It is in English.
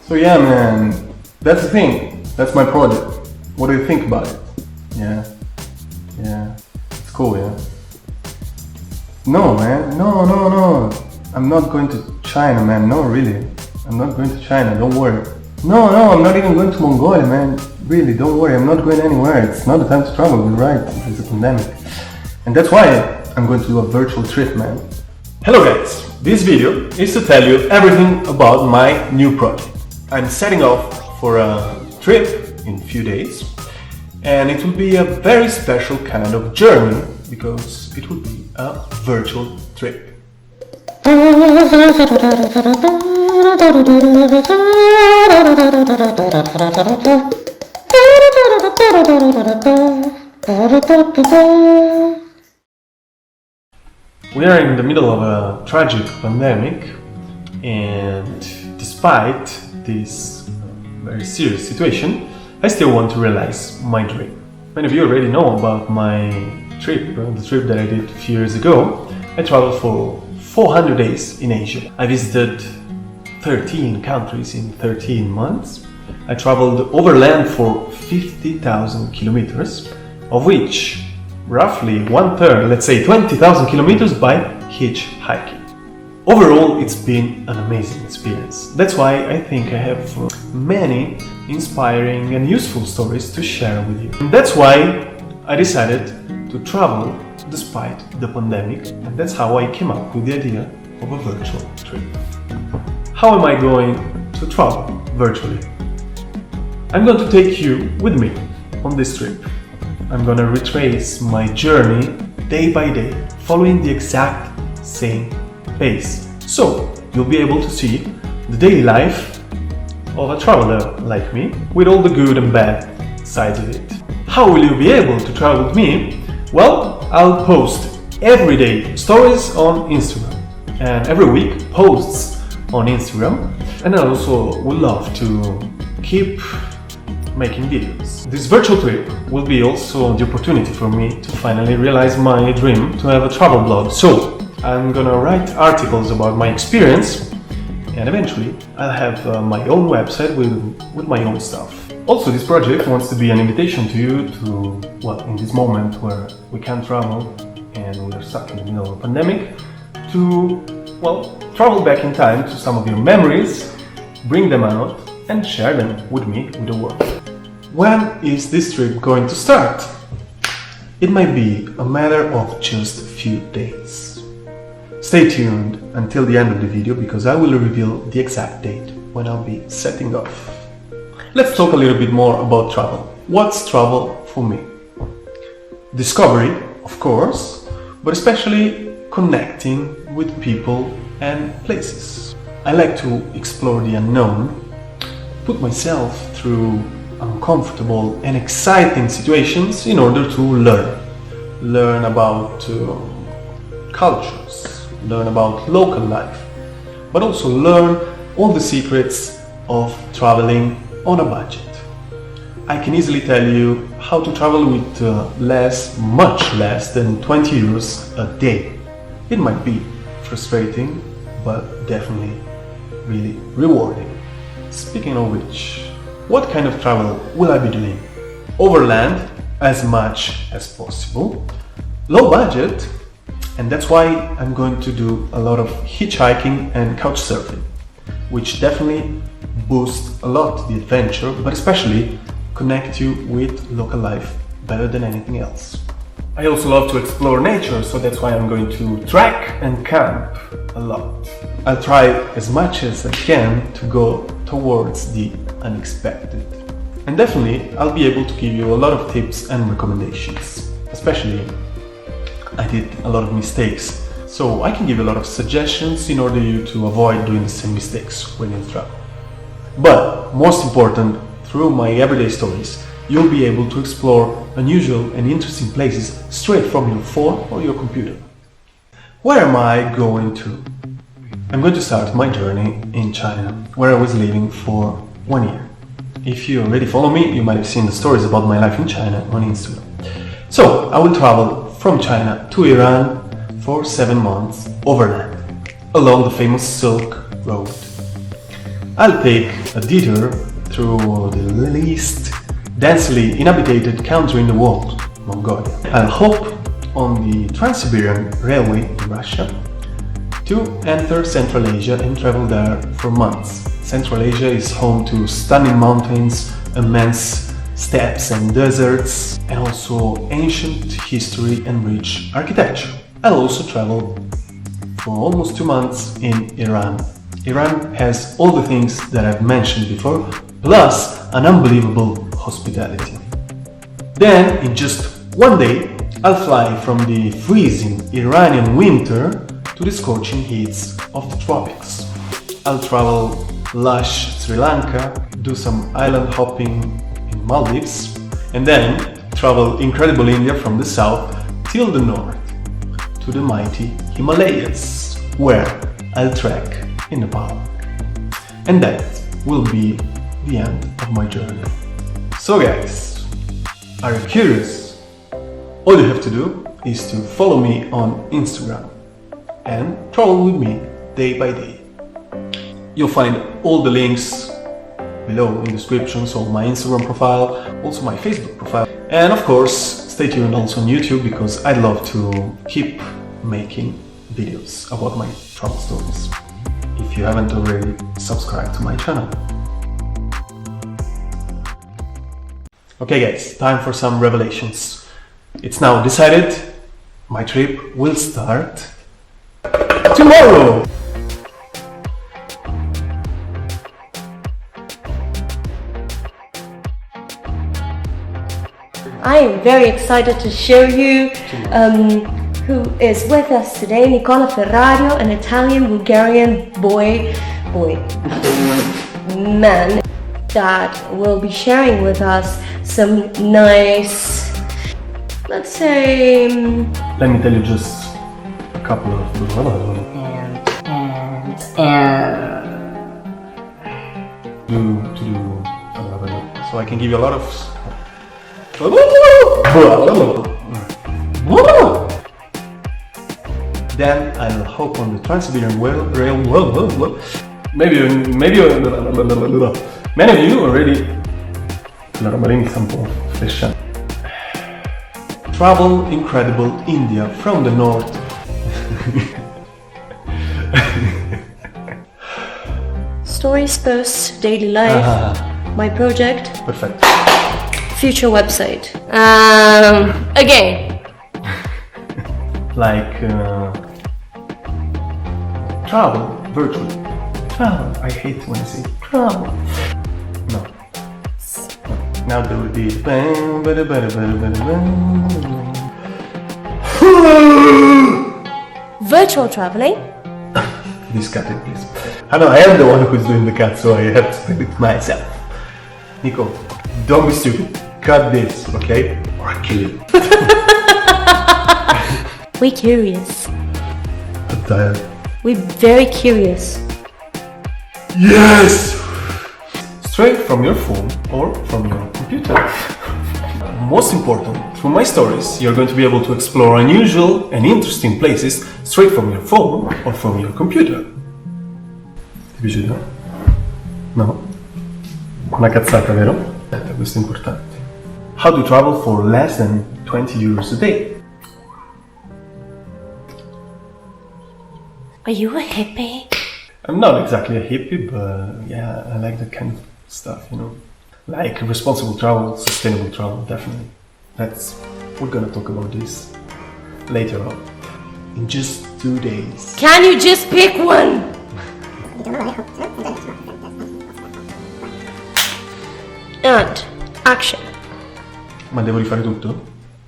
So yeah, man, that's the thing. That's my project. What do you think about it? Yeah, it's cool, yeah. No, man, no. I'm not going to China, man. No, really. I'm not going to China, don't worry. No, I'm not even going to Mongolia, man. Really, don't worry, I'm not going anywhere. It's not the time to travel, you're right. There's a pandemic. And that's why I'm going to do a virtual trip, man. Hello guys, this video is to tell you everything about my new project. I'm setting off for a trip in a few days, and it will be a very special kind of journey because it will be a virtual trip. We are in the middle of a tragic pandemic, and despite this very serious situation, I still want to realize my dream. Many of you already know about my trip, the trip that I did a few years ago. I traveled for 400 days in Asia. I visited 13 countries in 13 months. I traveled overland for 50,000 kilometers, of which roughly 1/3, let's say 20,000 kilometers by hitchhiking. Overall, it's been an amazing experience. That's why I think I have many inspiring and useful stories to share with you. And that's why I decided to travel despite the pandemic, and that's how I came up with the idea of a virtual trip. How am I going to travel virtually? I'm going to take you with me on this trip. I'm going to retrace my journey day by day, following the exact same pace. So you'll be able to see the daily life of a traveler like me, with all the good and bad sides of it. How will you be able to travel with me? Well, I'll post every day stories on Instagram, and every week posts on Instagram, and I also would love to keep making videos. This virtual trip will be also the opportunity for me to finally realize my dream to have a travel blog. So I'm gonna write articles about my experience, and eventually I'll have my own website with my own stuff. Also, this project wants to be an invitation to you to, well, in this moment where we can't travel and we're stuck in the middle of a pandemic, to, well, travel back in time to some of your memories, bring them out and share them with me, with the world. When is this trip going to start? It might be a matter of just a few days. Stay tuned until the end of the video because I will reveal the exact date when I'll be setting off. Let's talk a little bit more about travel. What's travel for me? Discovery, of course, but especially connecting with people and places. I like to explore the unknown, put myself through uncomfortable and exciting situations in order to learn about cultures, learn about local life, but also learn all the secrets of traveling on a budget. I can easily tell you how to travel with much less than 20 euros a day. It might be frustrating, but definitely really rewarding. Speaking of which, what kind of travel will I be doing? Overland, as much as possible. Low budget, and that's why I'm going to do a lot of hitchhiking and couchsurfing, which definitely boost a lot the adventure, but especially connect you with local life better than anything else. I also love to explore nature, so that's why I'm going to trek and camp a lot. I'll try as much as I can to go towards the unexpected. And definitely I'll be able to give you a lot of tips and recommendations. Especially, I did a lot of mistakes, so I can give you a lot of suggestions in order you to avoid doing the same mistakes when you travel. But most important, through my everyday stories, you'll be able to explore unusual and interesting places straight from your phone or your computer. Where am I going to? I'm going to start my journey in China, where I was living for 1 year. If you already follow me, you might have seen the stories about my life in China on Instagram. So, I will travel from China to Iran for 7 months overland, along the famous Silk Road. I'll take a detour through the least densely inhabited country in the world, Mongolia. I'll hop on the Trans-Siberian Railway in Russia to enter Central Asia and travel there for months. Central Asia is home to stunning mountains, immense steppes and deserts, and also ancient history and rich architecture. I'll also travel for almost 2 months in Iran. Iran has all the things that I've mentioned before, plus an unbelievable hospitality. Then, in just one day, I'll fly from the freezing Iranian winter to the scorching heats of the tropics. I'll travel lush Sri Lanka, do some island hopping in Maldives, and then travel incredible India from the south till the north to the mighty Himalayas, where I'll trek in Nepal. And that will be the end of my journey. So guys, are you curious? All you have to do is to follow me on Instagram and travel with me day by day. You'll find all the links below in the description, so my Instagram profile, also my Facebook profile, and of course stay tuned also on YouTube because I'd love to keep making videos about my travel stories. If you haven't already, subscribe to my channel. Okay guys, time for some revelations. It's now decided, my trip will start tomorrow! I am very excited to show you who is with us today. Nicola Ferrario, an Italian Bulgarian man that will be sharing with us some nice, let's say, let me tell you just a couple of so I can give you a lot of then I'll hop on the Trans-Siberian Rail. Maybe many of you already travel incredible India from the north. Stories, posts, daily life, my project, Perfect. future website. Again. Like travel virtually. Travel. I hate when I say travel. No. Now there will be Virtual traveling. This cut it, please. I know I am the one who's doing the cut, so I have to do it myself. Nico, don't be stupid. Cut this, okay? Or I'll kill you. We're curious. I'm tired. We're very curious. Yes! Straight from your phone or from your computer. Most important, through my stories, you're going to be able to explore unusual and interesting places straight from your phone or from your computer. Ti piace, no? No? Una cazzata, vero? Questo è importante. How to travel for less than 20 euros a day. Are you a hippie? I'm not exactly a hippie, but yeah, I like that kind of stuff, you know. Like responsible travel, sustainable travel, definitely. We're gonna talk about this later on. In just 2 days. Can you just pick one? And action. Ma devo rifare tutto?